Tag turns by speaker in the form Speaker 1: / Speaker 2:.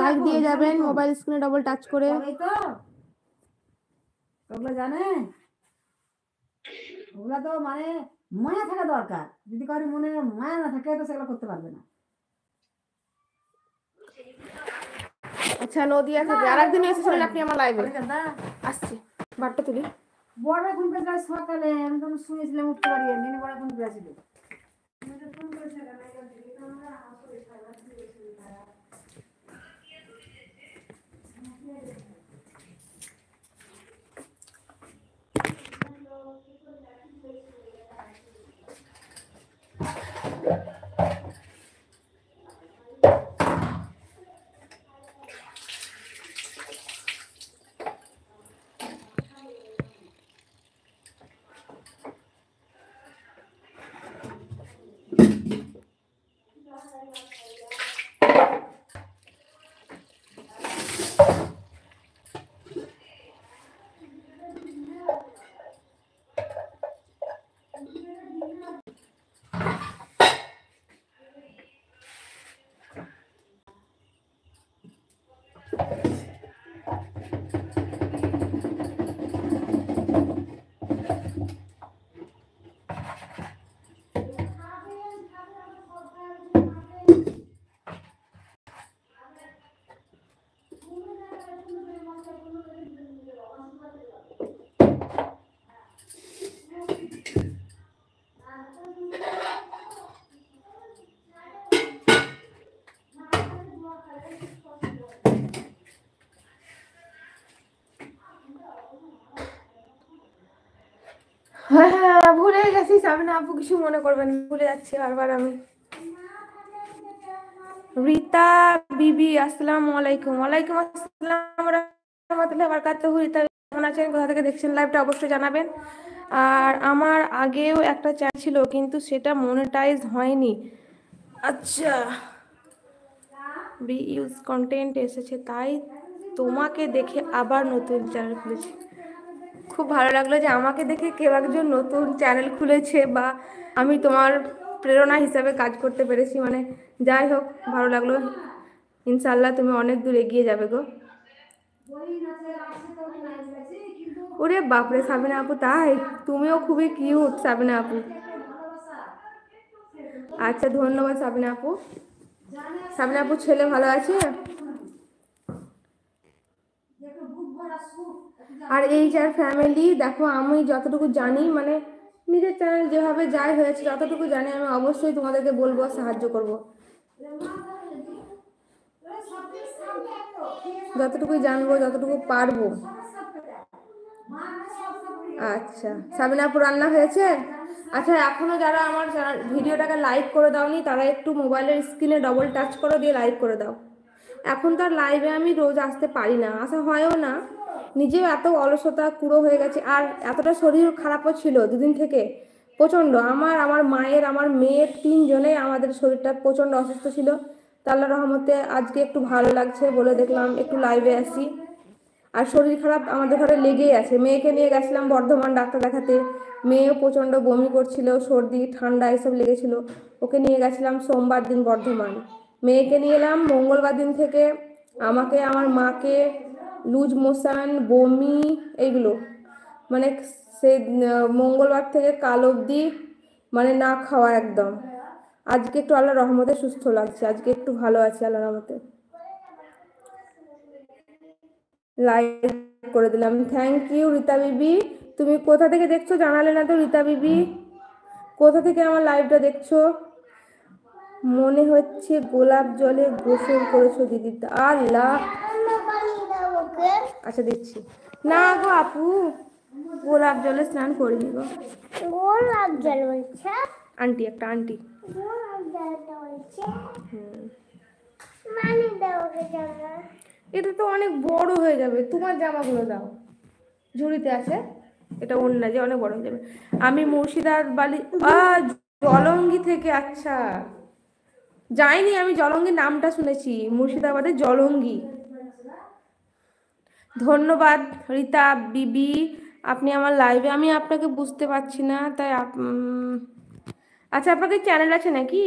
Speaker 1: Like দিয়ে যাবেন mobile স্ক্রিনে ডবল টাচ করে।
Speaker 2: ওগুলো জানে, ওগুলা তো মানে মায়া থাকা দরকার। যদি কারো মনে মায়া না থাকে তো সেগুলো করতে পারবে না।
Speaker 1: আচ্ছা নদিয়া থেকে আরেকদিন এসেছিলেন আপনি আমার লাইভে। আসছি বারটা তুলি।
Speaker 2: বড় ফোন করে সকালে আমি তখন শুয়েছিলাম, উঠতে পারিনি। দিনে বড় ফোন করেছিল।
Speaker 1: হ্যাঁ ভুলে গেছি সাবিনা আপু, কিছু মনে করবেন, ভুলে যাচ্ছি বারবার আমি। রীতা বিবি আসসালামু আলাইকুম। ওয়ালাইকুম আসসালাম রাহমাতুল্লাহি ওয়া বারাকাতুহু। রীতা কেমন আছেন, কোথা থেকে দেখছেন লাইভটা অবশ্যই জানাবেন। আর আমার আগেও একটা চ্যানেল ছিল কিন্তু সেটা মনিটাইজ হয়নি। আচ্ছা বি ইউজ কন্টেন্ট এসেছে তাই তোমাকে দেখে আবার নতুন চ্যানেল খুলেছি। খুব ভালো লাগলো যে আমাকে দেখে কেউ একজন নতুন চ্যানেল খুলেছে বা আমি তোমার প্রেরণা হিসাবে কাজ করতে পেরেছি। মানে যাই হোক ভালো লাগলো। ইনশাল্লাহ তুমি অনেক দূর এগিয়ে যাবে গো। ওরে বাপরে সাবিনা আপু, তাই তুমিও খুবই কিউট সাবিনা আপু। আচ্ছা ধন্যবাদ সাবিনা আপু। সাবিনা আপু ছেলে ভালো আছে? আর এই যার ফ্যামিলি দেখো, আমি যতটুকু জানি মানে নিজের চ্যানেল যেভাবে যাই হয়েছে যতটুকু জানি আমি অবশ্যই তোমাদেরকে বলবো, সাহায্য করব যতটুকু জানবো, যতটুকু পারবো। আচ্ছা সাবিনা আপু রান্না হয়েছে? আচ্ছা এখনো যারা আমার ভিডিওটাকে লাইক করে দাওনি তারা একটু মোবাইলের স্ক্রিনে ডবল টাচ করে দিয়ে লাইক করে দাও। এখন তার লাইভে আমি রোজ আসতে পারি না, আসা হয়ও না। নিজেও এত অলসতা কুড়ো হয়ে গেছে, আর এতটা শরীর খারাপও ছিল দুদিন থেকে প্রচণ্ড। আমার মায়ের, আমার মেয়ের, তিনজনেই আমাদের শরীরটা প্রচণ্ড অসুস্থ ছিল। তা আল্লাহর রহমতে আজকে একটু ভালো লাগছে বলে দেখলাম একটু লাইভে আসি। আর শরীর খারাপ আমাদের ঘরে লেগেই আছে। মেয়েকে নিয়ে গেছিলাম বর্ধমান ডাক্তার দেখাতে, মেয়েও প্রচণ্ড বমি করছিল, সর্দি ঠান্ডা এসব লেগেছিল। ওকে নিয়ে গেছিলাম সোমবার দিন বর্ধমান। মেয়েকে নিয়ে এলাম মঙ্গলবার দিন থেকে। আমাকে, আমার মাকে লুজ মোশন, বমি এইগুলো মানে সেই মঙ্গলবার থেকে কাল অবধি মানে না খাওয়া একদম। আজকে একটু আল্লাহর রহমতে সুস্থ লাগছে, আজকে একটু ভালো আছে আল্লাহর রহমতে। লাইক করে দিলাম, থ্যাংক ইউ রীতা বিবি। তুমি কোথা থেকে দেখছো জানালে না তো রীতা বিবি, কোথা থেকে আমার লাইভটা দেখছো? মনে হচ্ছে গোলাপ জলে গোসল করেছো দিদি। আল্লাহ, আচ্ছা দিচ্ছি। না গো আপু, গোলাপ জলে স্নান করিনি গো।
Speaker 3: গোলাপ জল বলছে
Speaker 1: আন্টি, একটা আন্টি।
Speaker 3: গোলাপ জল বলছে মানে দাও জামা।
Speaker 1: এটা তো অনেক বড় হয়ে যাবে, তোমার জামাগুলো দাও, ঝুড়িতে আছে। এটা অন্য যে অনেক বড় হয়ে যাবে। আমি মুর্শিদাবাদ জলঙ্গি থেকে। আচ্ছা যাইনি আমি, জলঙ্গির নামটা শুনেছি, মুর্শিদাবাদের জলঙ্গি। ধন্যবাদ রীতা বিবি, আপনি আমার লাইভে, আমি আপনাকে বুঝতে পারছি না তাই আচ্ছা আপনাদের চ্যানেল আছে নাকি?